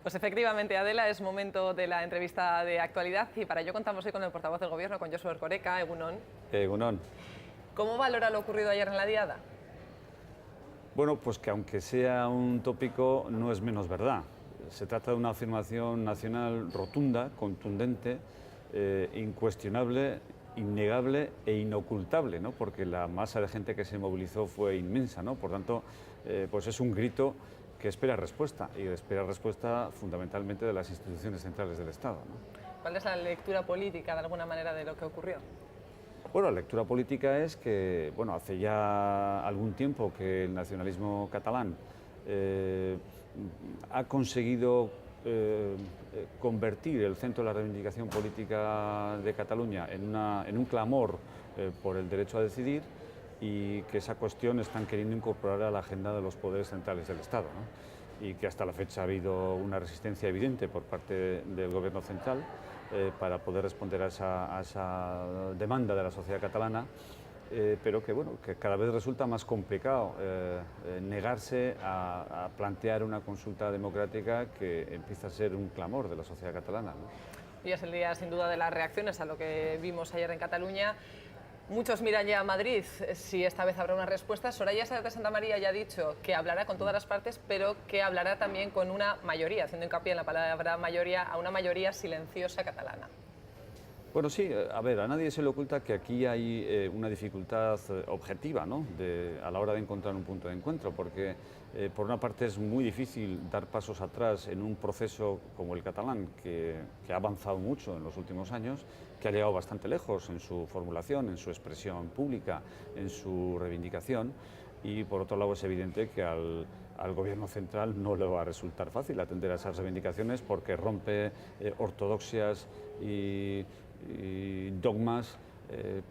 Pues efectivamente, Adela, es momento de la entrevista de actualidad y para ello contamos hoy con el portavoz del Gobierno, con Josu Erkoreka. Egunon. Egunon. ¿Cómo valora lo ocurrido ayer en la Diada? Bueno, pues que aunque sea un tópico, no es menos verdad. Se trata de una afirmación nacional rotunda, contundente, incuestionable, innegable e inocultable, ¿no? Porque la masa de gente que se movilizó fue inmensa, ¿no? Por tanto, pues es un grito que espera respuesta, y espera respuesta fundamentalmente de las instituciones centrales del Estado, ¿no? ¿Cuál es la lectura política, de alguna manera, de lo que ocurrió? Bueno, la lectura política es que, bueno, hace ya algún tiempo que el nacionalismo catalán ha conseguido convertir el centro de la reivindicación política de Cataluña en un clamor por el derecho a decidir, y que esa cuestión están queriendo incorporar a la agenda de los poderes centrales del Estado, ¿no? Y que hasta la fecha ha habido una resistencia evidente por parte del Gobierno central para poder responder a esa demanda de la sociedad catalana, pero que, bueno, que cada vez resulta más complicado negarse a plantear una consulta democrática que empieza a ser un clamor de la sociedad catalana, ¿no? Hoy es el día, sin duda, de las reacciones a lo que vimos ayer en Cataluña. Muchos miran ya a Madrid si esta vez habrá una respuesta. Soraya Sáenz de Santamaría ya ha dicho que hablará con todas las partes, pero que hablará también con una mayoría, haciendo hincapié en la palabra mayoría, a una mayoría silenciosa catalana. Bueno, sí, a ver, a nadie se le oculta que aquí hay una dificultad objetiva, ¿no? A la hora de encontrar un punto de encuentro, porque por una parte es muy difícil dar pasos atrás en un proceso como el catalán, que ha avanzado mucho en los últimos años, que ha llegado bastante lejos en su formulación, en su expresión pública, en su reivindicación, y por otro lado es evidente que al Gobierno central no le va a resultar fácil atender a esas reivindicaciones, porque rompe ortodoxias y dogmas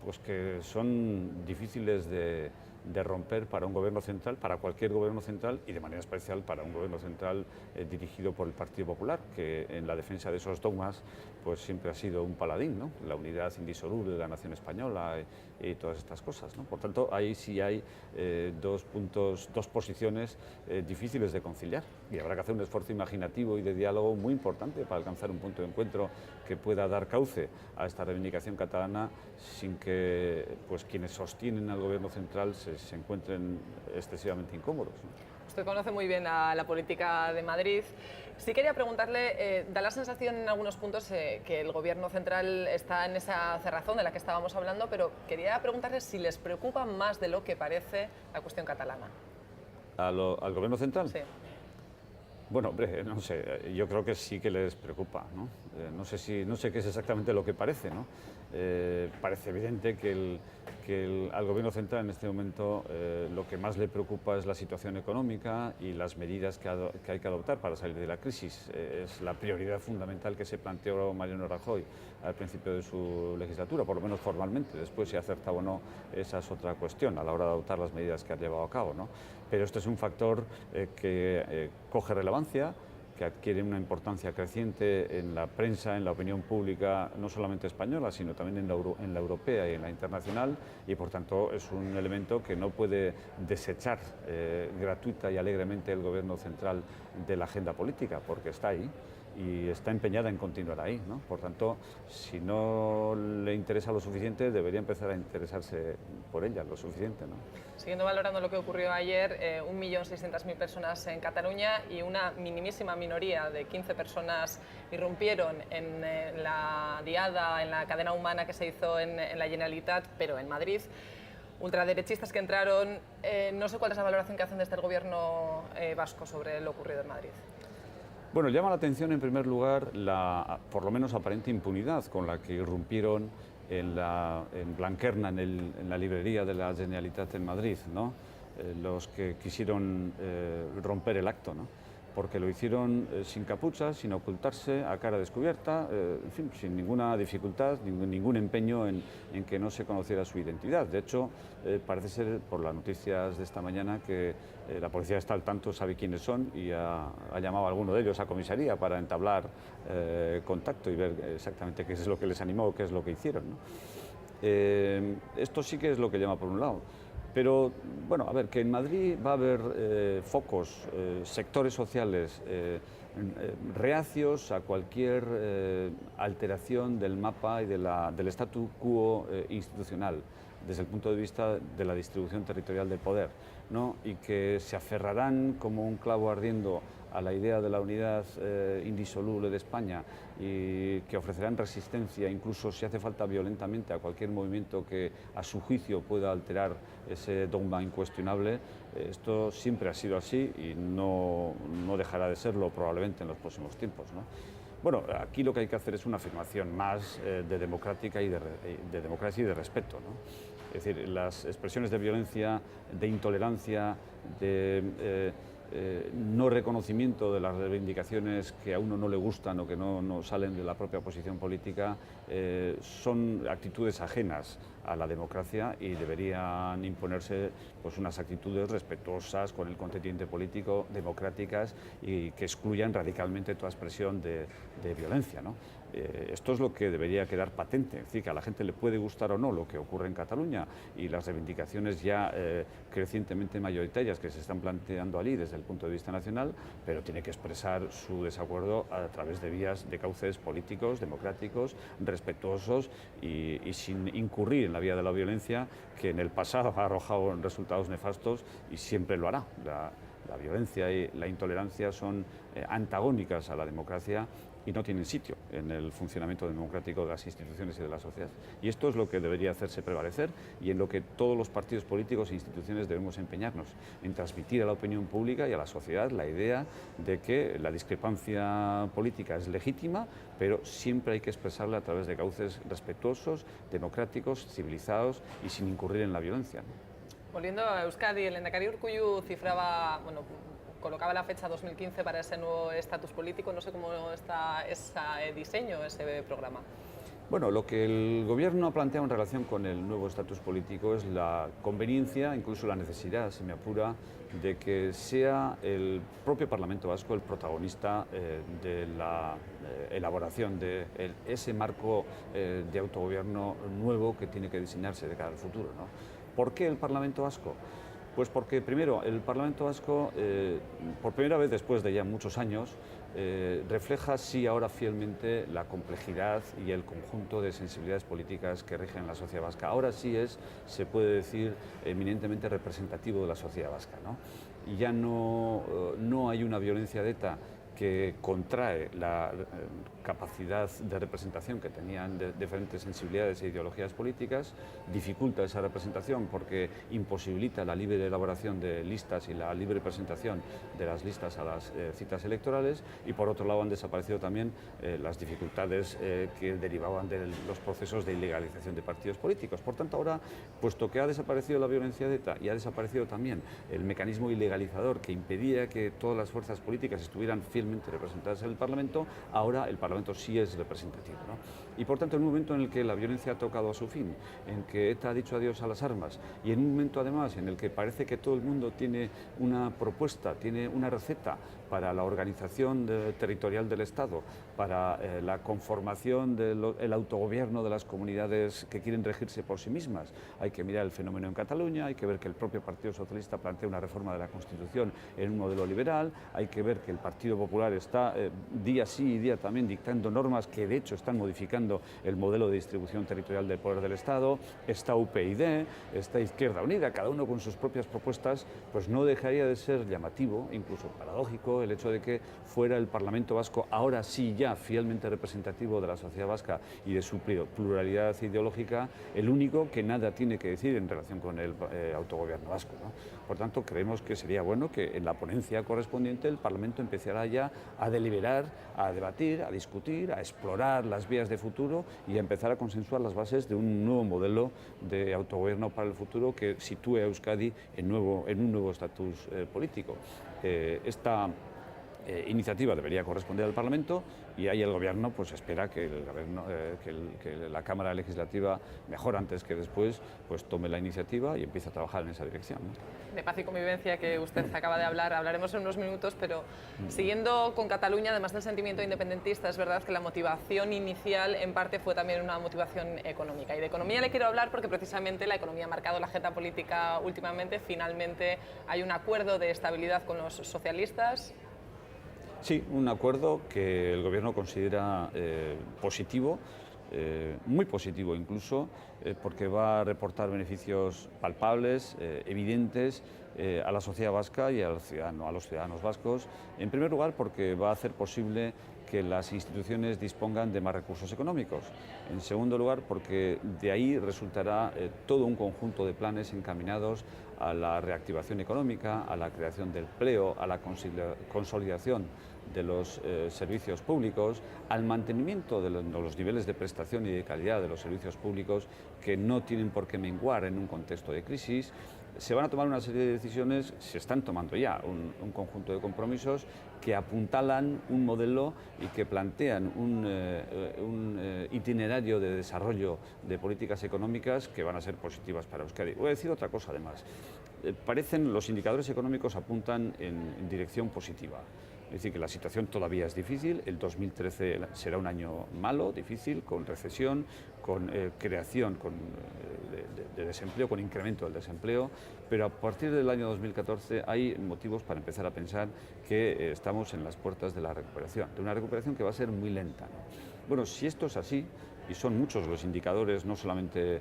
pues que son difíciles de romper para un gobierno central, para cualquier gobierno central, y de manera especial para un gobierno central dirigido por el Partido Popular, que en la defensa de esos dogmas pues siempre ha sido un paladín, ¿no? La unidad indisoluble de la nación española y todas estas cosas, ¿no? Por tanto, ahí sí hay dos posiciones difíciles de conciliar, y habrá que hacer un esfuerzo imaginativo y de diálogo muy importante para alcanzar un punto de encuentro que pueda dar cauce a esta reivindicación catalana, sin que pues quienes sostienen al gobierno central se encuentren excesivamente incómodos, ¿no? Usted conoce muy bien la política de Madrid. Sí quería preguntarle, da la sensación en algunos puntos que el Gobierno central está en esa cerrazón de la que estábamos hablando, pero quería preguntarle si les preocupa más de lo que parece la cuestión catalana. ¿Al Gobierno central? Sí. Bueno, hombre, no sé, yo creo que sí que les preocupa, ¿no? No sé qué es exactamente lo que parece, ¿no? Parece evidente que al Gobierno central en este momento lo que más le preocupa es la situación económica y las medidas que hay que adoptar para salir de la crisis. Es la prioridad fundamental que se planteó Mariano Rajoy al principio de su legislatura, por lo menos formalmente. Después, si acerta o no, esa es otra cuestión a la hora de adoptar las medidas que ha llevado a cabo, ¿no? Pero este es un factor que coge relevancia, que adquiere una importancia creciente en la prensa, en la opinión pública, no solamente española, sino también en la europea y en la internacional, y por tanto es un elemento que no puede desechar gratuita y alegremente el Gobierno central de la agenda política, porque está ahí y está empeñada en continuar ahí, ¿no? Por tanto, si no le interesa lo suficiente, debería empezar a interesarse por ella lo suficiente, ¿no? Siguiendo valorando lo que ocurrió ayer, 1.600.000 personas en Cataluña y una minimísima minoría de 15 personas irrumpieron en la diada, en la cadena humana que se hizo en la Generalitat, pero en Madrid. Ultraderechistas que entraron. No sé cuál es la valoración que hacen desde el Gobierno vasco sobre lo ocurrido en Madrid. Bueno, llama la atención en primer lugar la, por lo menos, aparente impunidad con la que irrumpieron en Blanquerna, en la librería de la Generalitat en Madrid, ¿no? Los que quisieron romper el acto, ¿no? Porque lo hicieron sin capucha, sin ocultarse, a cara descubierta, en fin, sin ninguna dificultad, ningún empeño en que no se conociera su identidad. De hecho, parece ser, por las noticias de esta mañana, que la policía está al tanto, sabe quiénes son, y ha llamado a alguno de ellos a comisaría para entablar contacto y ver exactamente qué es lo que les animó, qué es lo que hicieron, ¿no? Esto sí que es lo que llama por un lado. Pero, bueno, a ver, que en Madrid va a haber focos, sectores sociales reacios a cualquier alteración del mapa y del statu quo institucional desde el punto de vista de la distribución territorial del poder, ¿no? Y que se aferrarán como un clavo ardiendo a la idea de la unidad indisoluble de España y que ofrecerán resistencia, incluso si hace falta violentamente, a cualquier movimiento que a su juicio pueda alterar ese dogma incuestionable. Esto siempre ha sido así y no dejará de serlo probablemente en los próximos tiempos, ¿no? Bueno, aquí lo que hay que hacer es una afirmación más de democrática y de democracia y de respeto, ¿no? Es decir, las expresiones de violencia, de intolerancia, de no reconocimiento de las reivindicaciones que a uno no le gustan o que no salen de la propia posición política, son actitudes ajenas a la democracia y deberían imponerse pues, unas actitudes respetuosas con el contendiente político, democráticas y que excluyan radicalmente toda expresión de violencia, ¿no? Esto es lo que debería quedar patente, es decir, que a la gente le puede gustar o no lo que ocurre en Cataluña y las reivindicaciones ya crecientemente mayoritarias que se están planteando allí desde el punto de vista nacional, pero tiene que expresar su desacuerdo a través de vías de cauces políticos, democráticos, respetuosos y sin incurrir en la vía de la violencia, que en el pasado ha arrojado resultados nefastos y siempre lo hará. La violencia y la intolerancia son antagónicas a la democracia y no tienen sitio en el funcionamiento democrático de las instituciones y de la sociedad. Y esto es lo que debería hacerse prevalecer y en lo que todos los partidos políticos e instituciones debemos empeñarnos, en transmitir a la opinión pública y a la sociedad la idea de que la discrepancia política es legítima, pero siempre hay que expresarla a través de cauces respetuosos, democráticos, civilizados y sin incurrir en la violencia, ¿no? Volviendo a Euskadi, el Lehendakari Urkullu cifraba, bueno, colocaba la fecha 2015 para ese nuevo estatus político. No sé cómo está ese diseño, ese programa. Bueno, lo que el Gobierno ha planteado en relación con el nuevo estatus político es la conveniencia, incluso la necesidad, si me apura, de que sea el propio Parlamento Vasco el protagonista de la elaboración de ese marco de autogobierno nuevo que tiene que diseñarse de cara al futuro, ¿no? ¿Por qué el Parlamento Vasco? Pues porque, primero, el Parlamento Vasco, por primera vez después de ya muchos años, refleja, sí, ahora fielmente la complejidad y el conjunto de sensibilidades políticas que rigen la sociedad vasca. Ahora sí es, se puede decir, eminentemente representativo de la sociedad vasca, ¿no? Y ya no hay una violencia de ETA que contrae la capacidad de representación que tenían de diferentes sensibilidades e ideologías políticas, dificulta esa representación porque imposibilita la libre elaboración de listas y la libre presentación de las listas a las citas electorales, y por otro lado han desaparecido también las dificultades que derivaban de los procesos de ilegalización de partidos políticos. Por tanto, ahora, puesto que ha desaparecido la violencia de ETA y ha desaparecido también el mecanismo ilegalizador que impedía que todas las fuerzas políticas estuvieran fielmente representadas en el Parlamento, ahora el Parlamento sí es representativo, ¿no? Y por tanto, en un momento en el que la violencia ha tocado a su fin, en que ETA ha dicho adiós a las armas y en un momento además en el que parece que todo el mundo tiene una propuesta, tiene una receta para la organización territorial del Estado, para la conformación del autogobierno de las comunidades que quieren regirse por sí mismas. Hay que mirar el fenómeno en Cataluña, hay que ver que el propio Partido Socialista plantea una reforma de la Constitución en un modelo liberal, hay que ver que el Partido Popular está día sí y día también dictando normas que de hecho están modificando el modelo de distribución territorial del poder del Estado, está UPyD, está Izquierda Unida, cada uno con sus propias propuestas. Pues no dejaría de ser llamativo, incluso paradójico, el hecho de que fuera el Parlamento Vasco, ahora sí ya fielmente representativo de la sociedad vasca y de su pluralidad ideológica, el único que nada tiene que decir en relación con el autogobierno vasco, ¿no? Por tanto, creemos que sería bueno que en la ponencia correspondiente el Parlamento empezara ya a deliberar, a debatir, a discutir, a explorar las vías de futuro y a empezar a consensuar las bases de un nuevo modelo de autogobierno para el futuro que sitúe a Euskadi en un nuevo estatus político. iniciativa debería corresponder al Parlamento y ahí el Gobierno pues espera que, que la Cámara Legislativa, mejor antes que después, pues tome la iniciativa y empiece a trabajar en esa dirección, ¿no? De paz y convivencia que usted acaba de hablar, hablaremos en unos minutos, pero siguiendo con Cataluña, además del sentimiento independentista, es verdad que la motivación inicial en parte fue también una motivación económica. Y de economía le quiero hablar porque precisamente la economía ha marcado la agenda política últimamente. Finalmente hay un acuerdo de estabilidad con los socialistas. Sí, un acuerdo que el Gobierno considera positivo, muy positivo incluso, porque va a reportar beneficios palpables, evidentes, a la sociedad vasca y a los ciudadanos vascos. En primer lugar, porque va a hacer posible que las instituciones dispongan de más recursos económicos. En segundo lugar, porque de ahí resultará todo un conjunto de planes encaminados a la reactivación económica, a la creación de empleo, a la consolidación de los servicios públicos, al mantenimiento de los niveles de prestación y de calidad de los servicios públicos que no tienen por qué menguar en un contexto de crisis. Se van a tomar una serie de decisiones, se están tomando ya un conjunto de compromisos que apuntalan un modelo y que plantean un itinerario de desarrollo de políticas económicas que van a ser positivas para Euskadi. Voy a decir otra cosa además. Los indicadores económicos apuntan en dirección positiva. Es decir, que la situación todavía es difícil, el 2013 será un año malo, difícil, con recesión, con creación de desempleo, con incremento del desempleo, pero a partir del año 2014 hay motivos para empezar a pensar que estamos en las puertas de la recuperación, de una recuperación que va a ser muy lenta, ¿no? Bueno, si esto es así, y son muchos los indicadores, no solamente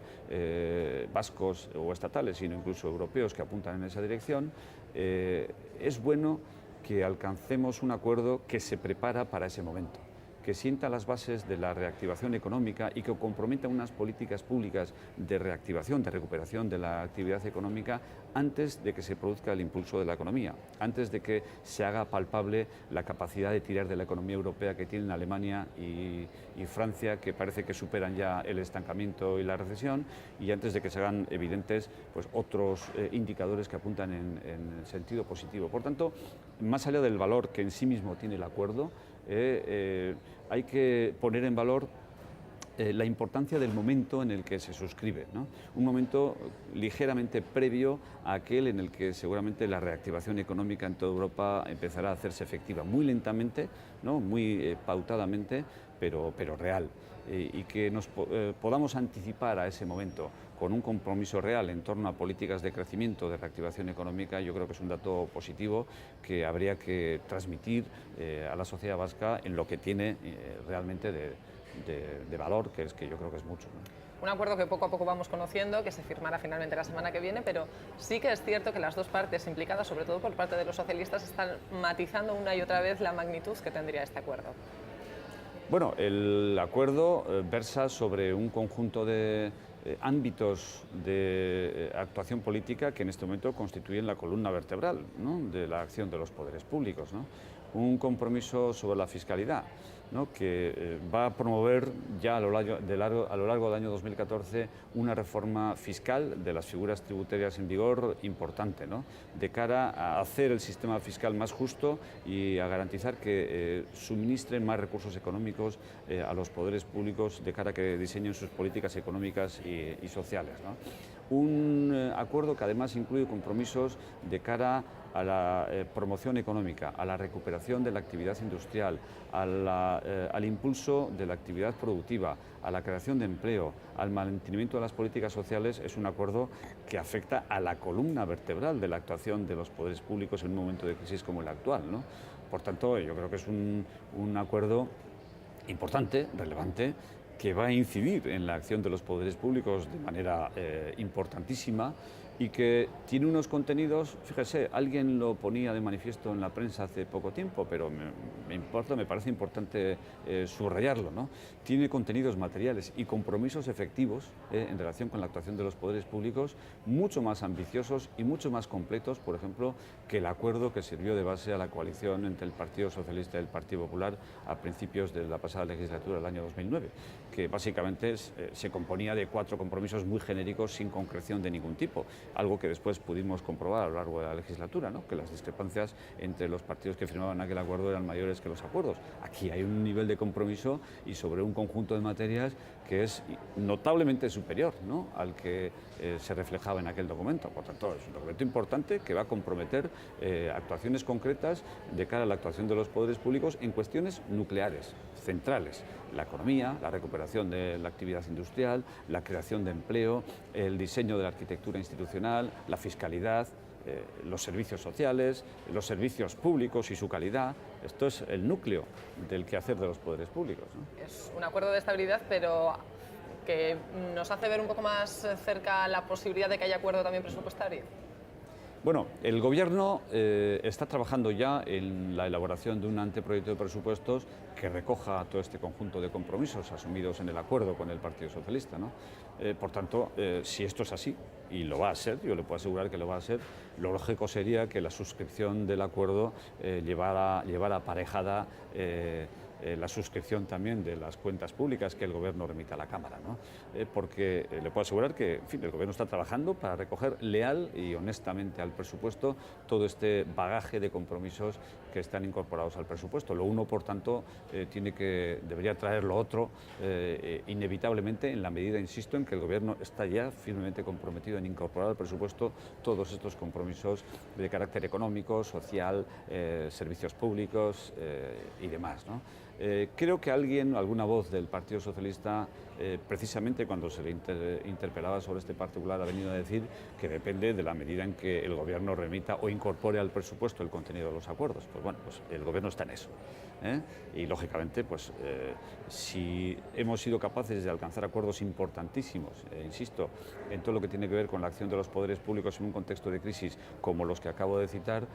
vascos o estatales, sino incluso europeos que apuntan en esa dirección, es bueno que alcancemos un acuerdo que se prepara para ese momento, que sienta las bases de la reactivación económica y que comprometa unas políticas públicas de reactivación, de recuperación de la actividad económica antes de que se produzca el impulso de la economía, antes de que se haga palpable la capacidad de tirar de la economía europea que tienen Alemania y Francia, que parece que superan ya el estancamiento y la recesión, y antes de que se hagan evidentes pues, otros indicadores que apuntan en sentido positivo. Por tanto, más allá del valor que en sí mismo tiene el acuerdo, hay que poner en valor la importancia del momento en el que se suscribe, ¿no? Un momento ligeramente previo a aquel en el que seguramente la reactivación económica en toda Europa empezará a hacerse efectiva, muy lentamente, ¿no? Muy pautadamente, pero real. Y que nos podamos anticipar a ese momento con un compromiso real en torno a políticas de crecimiento, de reactivación económica, yo creo que es un dato positivo que habría que transmitir a la sociedad vasca en lo que tiene realmente de valor, que yo creo que es mucho, ¿no? Un acuerdo que poco a poco vamos conociendo, que se firmará finalmente la semana que viene, pero sí que es cierto que las dos partes implicadas, sobre todo por parte de los socialistas, están matizando una y otra vez la magnitud que tendría este acuerdo. Bueno, el acuerdo versa sobre un conjunto de ámbitos de actuación política que en este momento constituyen la columna vertebral, ¿no?, de la acción de los poderes públicos, ¿no? Un compromiso sobre la fiscalidad, ¿no?, que va a promover ya a lo largo del año 2014 una reforma fiscal de las figuras tributarias en vigor importante, ¿no?, de cara a hacer el sistema fiscal más justo y a garantizar que suministren más recursos económicos a los poderes públicos de cara a que diseñen sus políticas económicas y sociales, ¿no? Un acuerdo que además incluye compromisos de cara a la promoción económica, a la recuperación de la actividad industrial, al impulso de la actividad productiva, a la creación de empleo, al mantenimiento de las políticas sociales. Es un acuerdo que afecta a la columna vertebral de la actuación de los poderes públicos en un momento de crisis como el actual, ¿no? Por tanto, yo creo que es un acuerdo importante, relevante, que va a incidir en la acción de los poderes públicos de manera importantísima y que tiene unos contenidos, fíjese, alguien lo ponía de manifiesto en la prensa hace poco tiempo, pero me parece importante subrayarlo, ¿no? Tiene contenidos materiales y compromisos efectivos en relación con la actuación de los poderes públicos mucho más ambiciosos y mucho más completos, por ejemplo, que el acuerdo que sirvió de base a la coalición entre el Partido Socialista y el Partido Popular a principios de la pasada legislatura del año 2009, que básicamente se componía de 4 compromisos muy genéricos sin concreción de ningún tipo. algo que después pudimos comprobar a lo largo de la legislatura, ¿no? Que las discrepancias entre los partidos que firmaban aquel acuerdo eran mayores que los acuerdos. Aquí hay un nivel de compromiso y sobre un conjunto de materias que es notablemente superior, ¿no?, al que se reflejaba en aquel documento. Por tanto, es un documento importante que va a comprometer actuaciones concretas de cara a la actuación de los poderes públicos en cuestiones nucleares, centrales: la economía, la recuperación de la actividad industrial, la creación de empleo, el diseño de la arquitectura institucional, la fiscalidad, los servicios sociales, los servicios públicos y su calidad. Esto es el núcleo del quehacer de los poderes públicos, ¿no? Es un acuerdo de estabilidad, pero que nos hace ver un poco más cerca la posibilidad de que haya acuerdo también presupuestario. Bueno, el Gobierno está trabajando ya en la elaboración de un anteproyecto de presupuestos que recoja todo este conjunto de compromisos asumidos en el acuerdo con el Partido Socialista, ¿no? Por tanto, si esto es así, y lo va a ser, yo le puedo asegurar que lo va a ser, lo lógico sería que la suscripción del acuerdo llevara aparejada la suscripción también de las cuentas públicas que el Gobierno remita a la Cámara, ¿no? Porque le puedo asegurar que, en fin, el Gobierno está trabajando para recoger leal y honestamente al presupuesto todo este bagaje de compromisos que están incorporados al presupuesto. Lo uno, por tanto, debería traer lo otro inevitablemente, en la medida, insisto, en que el Gobierno está ya firmemente comprometido en incorporar al presupuesto todos estos compromisos de carácter económico, social, servicios públicos y demás, ¿no? Creo que alguna voz del Partido Socialista, precisamente cuando se le interpelaba sobre este particular, ha venido a decir que depende de la medida en que el Gobierno remita o incorpore al presupuesto el contenido de los acuerdos. Pues bueno, pues el Gobierno está en eso, ¿eh? Y lógicamente, pues si hemos sido capaces de alcanzar acuerdos importantísimos, insisto, en todo lo que tiene que ver con la acción de los poderes públicos en un contexto de crisis como los que acabo de citar,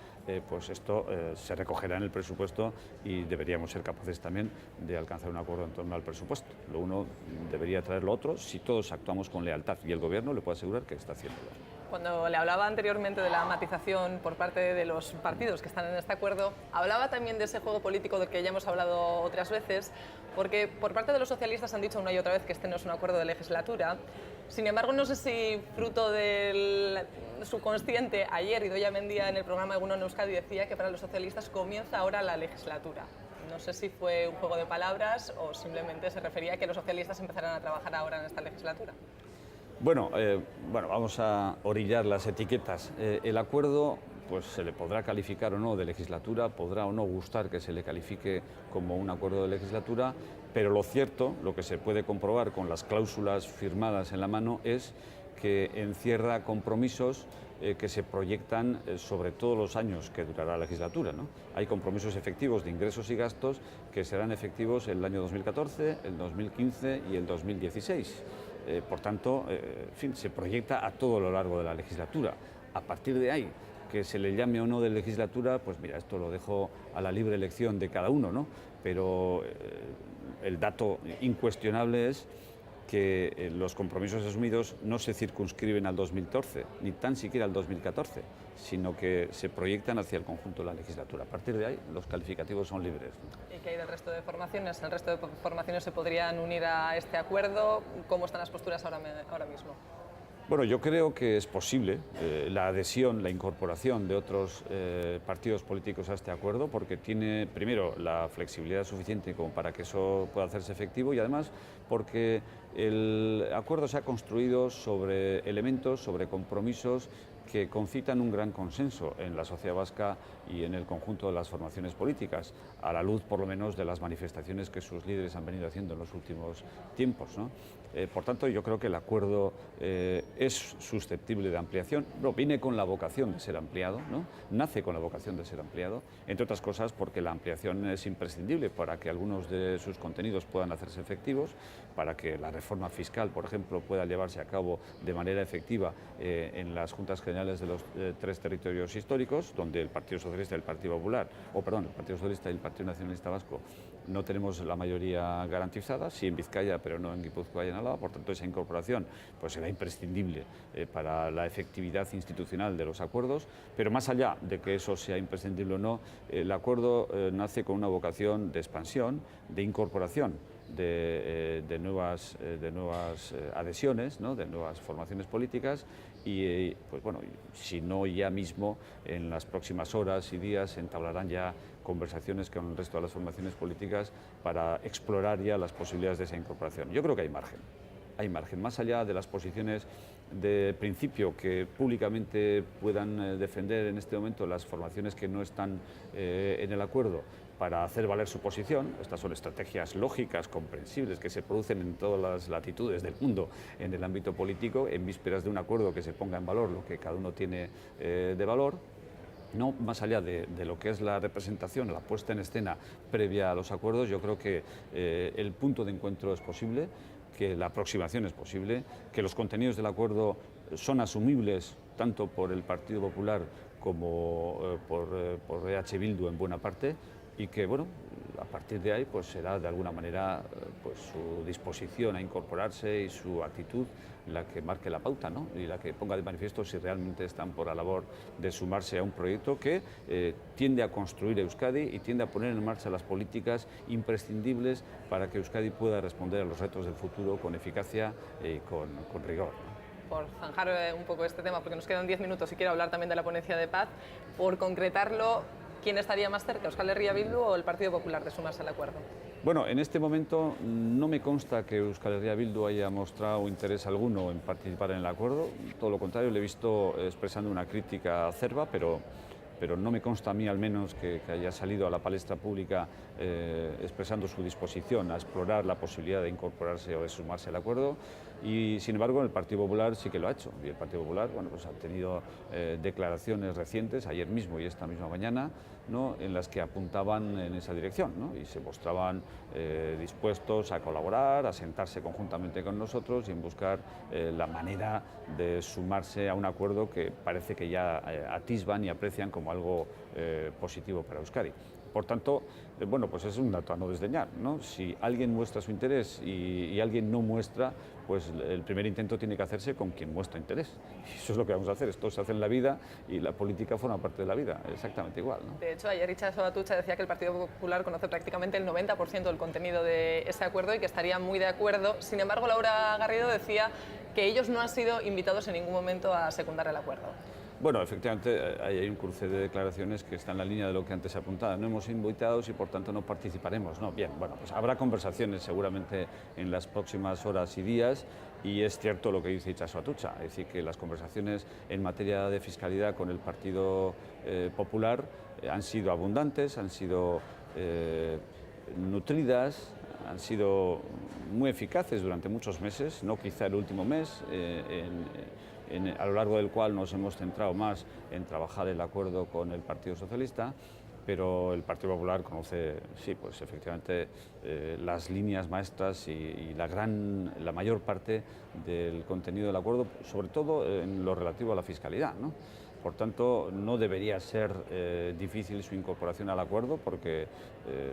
pues esto se recogerá en el presupuesto y deberíamos ser capaces también de alcanzar un acuerdo en torno al presupuesto. Lo uno debería traer lo otro si todos actuamos con lealtad, y el Gobierno le puedo asegurar que está haciéndolo. Cuando le hablaba anteriormente de la matización por parte de los partidos que están en este acuerdo, hablaba también de ese juego político del que ya hemos hablado otras veces, porque por parte de los socialistas han dicho una y otra vez que este no es un acuerdo de legislatura. Sin embargo, no sé si fruto del subconsciente, ayer Idoia Mendia en el programa Egunon en Euskadi decía que para los socialistas comienza ahora la legislatura. No sé si fue un juego de palabras o simplemente se refería a que los socialistas empezarán a trabajar ahora en esta legislatura. Bueno, vamos a orillar las etiquetas. El acuerdo, pues se le podrá calificar o no de legislatura, podrá o no gustar que se le califique como un acuerdo de legislatura, pero lo cierto, lo que se puede comprobar con las cláusulas firmadas en la mano, es que encierra compromisos que se proyectan sobre todos los años que durará la legislatura, ¿no? Hay compromisos efectivos de ingresos y gastos que serán efectivos el año 2014, el 2015 y el 2016. Por tanto, en fin, se proyecta a todo lo largo de la legislatura. A partir de ahí, que se le llame o no de legislatura, pues mira, esto lo dejo a la libre elección de cada uno, ¿no? Pero el dato incuestionable es que los compromisos asumidos no se circunscriben al 2014, ni tan siquiera al 2014, sino que se proyectan hacia el conjunto de la legislatura. A partir de ahí, los calificativos son libres, ¿no? ¿Y qué hay del resto de formaciones? ¿El resto de formaciones se podrían unir a este acuerdo? ¿Cómo están las posturas ahora mismo? Bueno, yo creo que es posible la adhesión, la incorporación de otros partidos políticos a este acuerdo, porque tiene, primero, la flexibilidad suficiente como para que eso pueda hacerse efectivo, y además porque el acuerdo se ha construido sobre elementos, sobre compromisos que concitan un gran consenso en la sociedad vasca y en el conjunto de las formaciones políticas, a la luz por lo menos de las manifestaciones que sus líderes han venido haciendo en los últimos tiempos, ¿no? Por tanto, yo creo que el acuerdo es susceptible de ampliación. No, viene con la vocación de ser ampliado, ¿no? Nace con la vocación de ser ampliado, entre otras cosas porque la ampliación es imprescindible para que algunos de sus contenidos puedan hacerse efectivos, para que la reforma fiscal, por ejemplo, pueda llevarse a cabo de manera efectiva en las Juntas Generales de los tres territorios históricos, donde el Partido Socialista y el Partido Popular, el Partido Socialista y el Partido Nacionalista Vasco no tenemos la mayoría garantizada, sí en Vizcaya, pero no en Guipúzcoa y en Álava. Por tanto, esa incorporación pues será imprescindible para la efectividad institucional de los acuerdos, pero más allá de que eso sea imprescindible o no, el acuerdo nace con una vocación de expansión, de incorporación de nuevas adhesiones, ¿no? De nuevas formaciones políticas y, pues bueno, si no ya mismo, en las próximas horas y días se entablarán ya conversaciones con el resto de las formaciones políticas para explorar ya las posibilidades de esa incorporación. Yo creo que hay margen, más allá de las posiciones de principio que públicamente puedan defender en este momento las formaciones que no están en el acuerdo para hacer valer su posición. Estas son estrategias lógicas, comprensibles, que se producen en todas las latitudes del mundo en el ámbito político, en vísperas de un acuerdo que se ponga en valor lo que cada uno tiene de valor. No más allá de lo que es la representación, la puesta en escena previa a los acuerdos, yo creo que el punto de encuentro es posible, que la aproximación es posible, que los contenidos del acuerdo son asumibles tanto por el Partido Popular como por EH Bildu en buena parte, y que, bueno, a partir de ahí pues será de alguna manera pues su disposición a incorporarse y su actitud la que marque la pauta, ¿no? Y la que ponga de manifiesto si realmente están por la labor de sumarse a un proyecto que tiende a construir Euskadi y tiende a poner en marcha las políticas imprescindibles para que Euskadi pueda responder a los retos del futuro con eficacia y con rigor, ¿no? Por zanjar un poco este tema, porque nos quedan 10 minutos y quiero hablar también de la ponencia de paz, por concretarlo, ¿quién estaría más cerca, Euskal Herria Bildu o el Partido Popular, de sumarse al acuerdo? Bueno, en este momento no me consta que Euskal Herria Bildu haya mostrado interés alguno en participar en el acuerdo. Todo lo contrario, le he visto expresando una crítica acerba, pero no me consta a mí al menos que haya salido a la palestra pública expresando su disposición a explorar la posibilidad de incorporarse o de sumarse al acuerdo. Y sin embargo el Partido Popular sí que lo ha hecho, y el Partido Popular, bueno, pues ha tenido declaraciones recientes, ayer mismo y esta misma mañana, ¿no?, en las que apuntaban en esa dirección, ¿no?, y se mostraban dispuestos a colaborar, a sentarse conjuntamente con nosotros y en buscar la manera de sumarse a un acuerdo que parece que ya atisban y aprecian como algo positivo para Euskadi. Por tanto, bueno, pues es un dato a no desdeñar, ¿no? Si alguien muestra su interés y alguien no muestra, pues el primer intento tiene que hacerse con quien muestra interés. Y eso es lo que vamos a hacer. Esto se hace en la vida y la política forma parte de la vida, exactamente igual, ¿no? De hecho, ayer Itxaso Atutxa decía que el Partido Popular conoce prácticamente el 90% del contenido de ese acuerdo y que estaría muy de acuerdo. Sin embargo, Laura Garrido decía que ellos no han sido invitados en ningún momento a secundar el acuerdo. Bueno, efectivamente hay un cruce de declaraciones que está en la línea de lo que antes se apuntaba. No hemos invitados y por tanto no participaremos. No, bien, bueno, pues habrá conversaciones seguramente en las próximas horas y días y es cierto lo que dice Itxaso Atutxa, es decir, que las conversaciones en materia de fiscalidad con el Partido Popular han sido abundantes, han sido nutridas, han sido muy eficaces durante muchos meses, no quizá el último mes, a lo largo del cual nos hemos centrado más en trabajar el acuerdo con el Partido Socialista, pero el Partido Popular conoce, sí, pues efectivamente las líneas maestras y la mayor parte del contenido del acuerdo, sobre todo en lo relativo a la fiscalidad, ¿no? Por tanto, no debería ser difícil su incorporación al acuerdo porque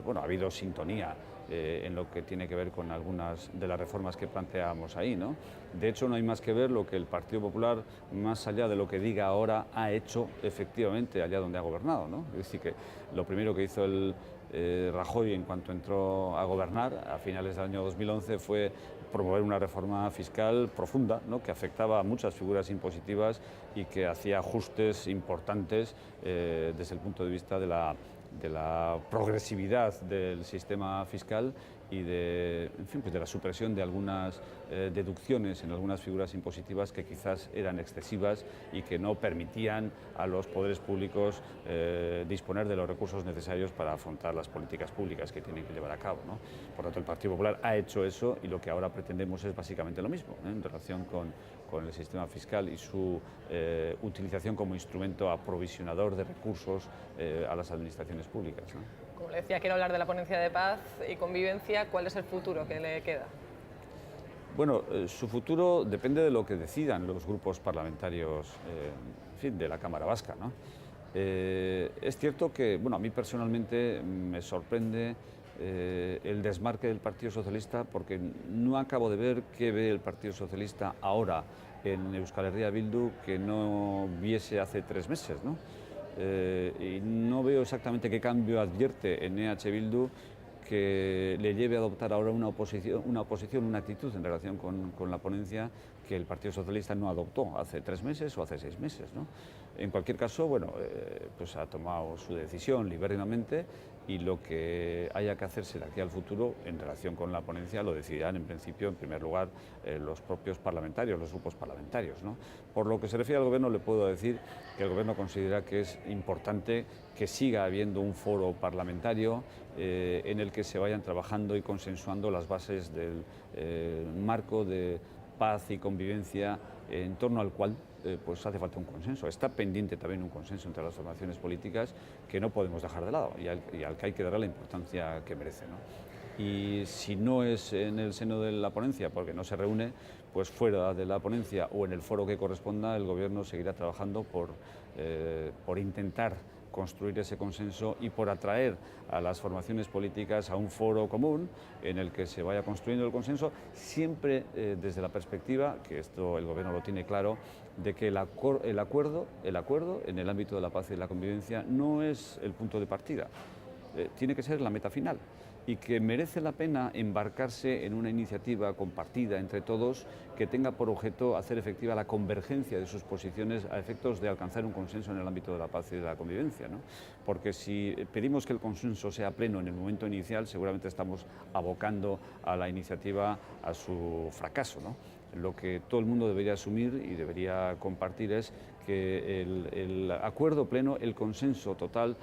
bueno, ha habido sintonía en lo que tiene que ver con algunas de las reformas que planteábamos ahí, ¿no? De hecho, no hay más que ver lo que el Partido Popular, más allá de lo que diga ahora, ha hecho efectivamente allá donde ha gobernado, ¿no? Es decir, que lo primero que hizo el Rajoy en cuanto entró a gobernar a finales del año 2011 fue promover una reforma fiscal profunda, ¿no?, que afectaba a muchas figuras impositivas y que hacía ajustes importantes desde el punto de vista de la progresividad del sistema fiscal y en fin, pues de la supresión de algunas deducciones en algunas figuras impositivas que quizás eran excesivas y que no permitían a los poderes públicos disponer de los recursos necesarios para afrontar las políticas públicas que tienen que llevar a cabo, ¿no? Por tanto, el Partido Popular ha hecho eso y lo que ahora pretendemos es básicamente lo mismo, en relación con el sistema fiscal y su utilización como instrumento aprovisionador de recursos a las administraciones públicas, ¿no? Como le decía, quiero hablar de la ponencia de paz y convivencia. ¿Cuál es el futuro que le queda? Bueno, su futuro depende de lo que decidan los grupos parlamentarios en fin, de la Cámara Vasca, ¿no? Es cierto que, bueno, a mí personalmente me sorprende el desmarque del Partido Socialista porque no acabo de ver qué ve el Partido Socialista ahora en Euskal Herria Bildu que no viese hace 3 meses, ¿no? Y no veo exactamente qué cambio advierte en EH Bildu que le lleve a adoptar ahora una oposición, una actitud en relación con la ponencia que el Partido Socialista no adoptó hace 3 meses o hace 6 meses, ¿no? En cualquier caso, bueno, pues ha tomado su decisión libremente y lo que haya que hacerse de aquí al futuro en relación con la ponencia lo decidirán en principio, en primer lugar, los propios parlamentarios, los grupos parlamentarios, ¿no? Por lo que se refiere al Gobierno, le puedo decir que el Gobierno considera que es importante que siga habiendo un foro parlamentario en el que se vayan trabajando y consensuando las bases del marco de paz y convivencia en torno al cual pues hace falta un consenso. Está pendiente también un consenso entre las formaciones políticas que no podemos dejar de lado y al que hay que darle la importancia que merece, ¿no? Y si no es en el seno de la ponencia, porque no se reúne, pues fuera de la ponencia o en el foro que corresponda, el Gobierno seguirá trabajando por intentar construir ese consenso y por atraer a las formaciones políticas a un foro común en el que se vaya construyendo el consenso, siempre desde la perspectiva, que esto el Gobierno lo tiene claro, de que el acuerdo en el ámbito de la paz y la convivencia no es el punto de partida, tiene que ser la meta final, y que merece la pena embarcarse en una iniciativa compartida entre todos que tenga por objeto hacer efectiva la convergencia de sus posiciones a efectos de alcanzar un consenso en el ámbito de la paz y de la convivencia, ¿no? Porque si pedimos que el consenso sea pleno en el momento inicial, seguramente estamos abocando a la iniciativa a su fracaso, ¿no? Lo que todo el mundo debería asumir y debería compartir es que el acuerdo pleno, el consenso total,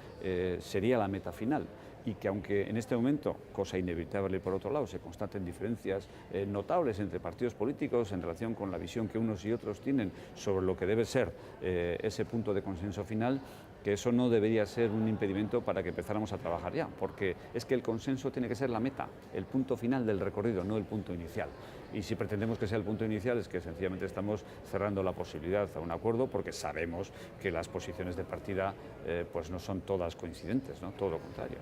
sería la meta final. Y que aunque en este momento, cosa inevitable por otro lado, se constaten diferencias notables entre partidos políticos en relación con la visión que unos y otros tienen sobre lo que debe ser ese punto de consenso final, que eso no debería ser un impedimento para que empezáramos a trabajar ya, porque es que el consenso tiene que ser la meta, el punto final del recorrido, no el punto inicial. Y si pretendemos que sea el punto inicial es que sencillamente estamos cerrando la posibilidad a un acuerdo porque sabemos que las posiciones de partida pues no son todas coincidentes, ¿no? Todo lo contrario.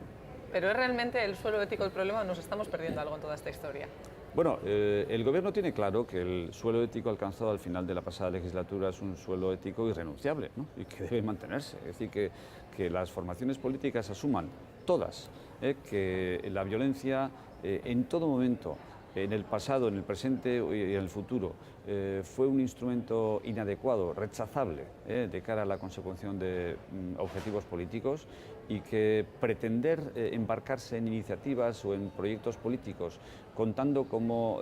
¿Pero es realmente el suelo ético el problema o nos estamos perdiendo algo en toda esta historia? Bueno, el Gobierno tiene claro que el suelo ético alcanzado al final de la pasada legislatura es un suelo ético irrenunciable, ¿no? Y que debe mantenerse. Es decir, que las formaciones políticas asuman todas que la violencia en todo momento, en el pasado, en el presente y en el futuro, fue un instrumento inadecuado, rechazable, de cara a la consecución de objetivos políticos, y que pretender embarcarse en iniciativas o en proyectos políticos contando como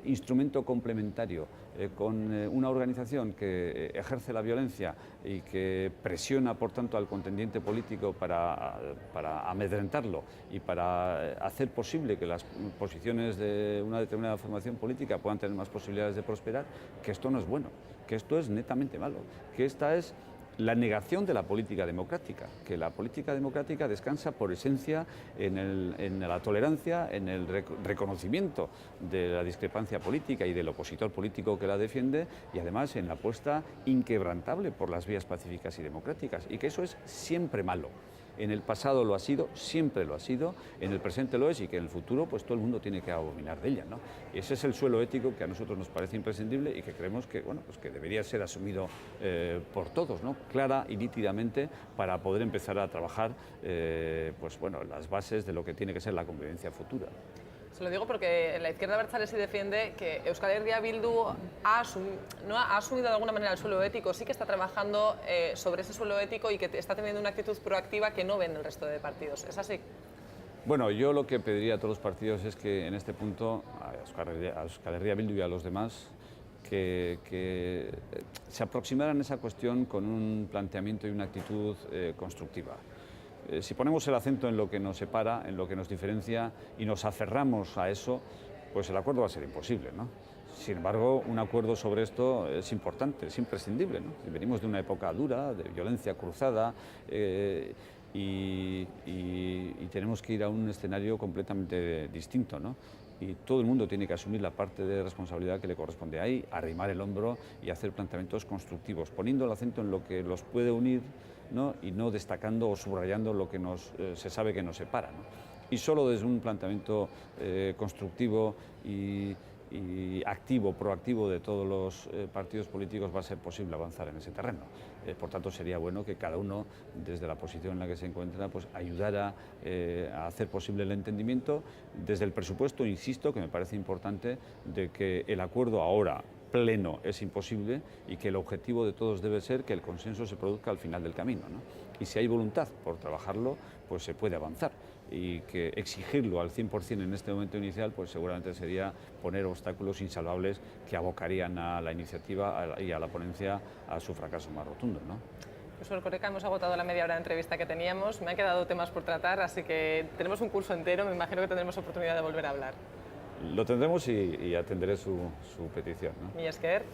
instrumento complementario con una organización que ejerce la violencia y que presiona, por tanto, al contendiente político para amedrentarlo y para hacer posible que las posiciones de una determinada formación política puedan tener más posibilidades de prosperar, que esto no es bueno, que esto es netamente malo, que esta es la negación de la política democrática, que la política democrática descansa por esencia en la tolerancia, en el reconocimiento de la discrepancia política y del opositor político que la defiende, y además en la apuesta inquebrantable por las vías pacíficas y democráticas, y que eso es siempre malo. En el pasado lo ha sido, siempre lo ha sido, en el presente lo es, y que en el futuro pues todo el mundo tiene que abominar de ella, ¿no? Y ese es el suelo ético que a nosotros nos parece imprescindible y que creemos que, bueno, pues que debería ser asumido por todos, ¿no? Clara y nítidamente, para poder empezar a trabajar pues, bueno, las bases de lo que tiene que ser la convivencia futura. Se lo digo porque la izquierda abertzale sí defiende que Euskal Herria Bildu no ha asumido de alguna manera el suelo ético, sí que está trabajando sobre ese suelo ético y que está teniendo una actitud proactiva que no ven el resto de partidos. ¿Es así? Bueno, yo lo que pediría a todos los partidos es que en este punto, a Euskal Herria Bildu y a los demás, que se aproximaran a esa cuestión con un planteamiento y una actitud constructiva. Si ponemos el acento en lo que nos separa, en lo que nos diferencia y nos aferramos a eso, pues el acuerdo va a ser imposible, ¿no? Sin embargo, un acuerdo sobre esto es importante, es imprescindible, ¿no? Venimos de una época dura, de violencia cruzada, y tenemos que ir a un escenario completamente distinto, ¿no? Y todo el mundo tiene que asumir la parte de responsabilidad que le corresponde ahí, arrimar el hombro y hacer planteamientos constructivos, poniendo el acento en lo que los puede unir, ¿no? Y no destacando o subrayando lo que se sabe que nos separa, ¿no? Y solo desde un planteamiento constructivo y activo, proactivo de todos los partidos políticos va a ser posible avanzar en ese terreno. Por tanto, sería bueno que cada uno, desde la posición en la que se encuentra, pues ayudara a hacer posible el entendimiento desde el presupuesto, insisto, que me parece importante, de que el acuerdo ahora pleno es imposible y que el objetivo de todos debe ser que el consenso se produzca al final del camino, ¿no? Y si hay voluntad por trabajarlo, pues se puede avanzar, y que exigirlo al 100% en este momento inicial, pues seguramente sería poner obstáculos insalvables que abocarían a la iniciativa y a la ponencia a su fracaso más rotundo, ¿no? Pues Erkoreka, hemos agotado la media hora de entrevista que teníamos, me han quedado temas por tratar, así que tenemos un curso entero, me imagino que tendremos oportunidad de volver a hablar. Lo tendremos y atenderé su petición, ¿no? Mi esker.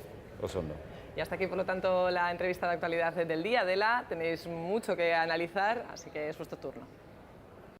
Osondo. Y hasta aquí, por lo tanto, la entrevista de actualidad del día. Adela, tenéis mucho que analizar, así que es vuestro turno.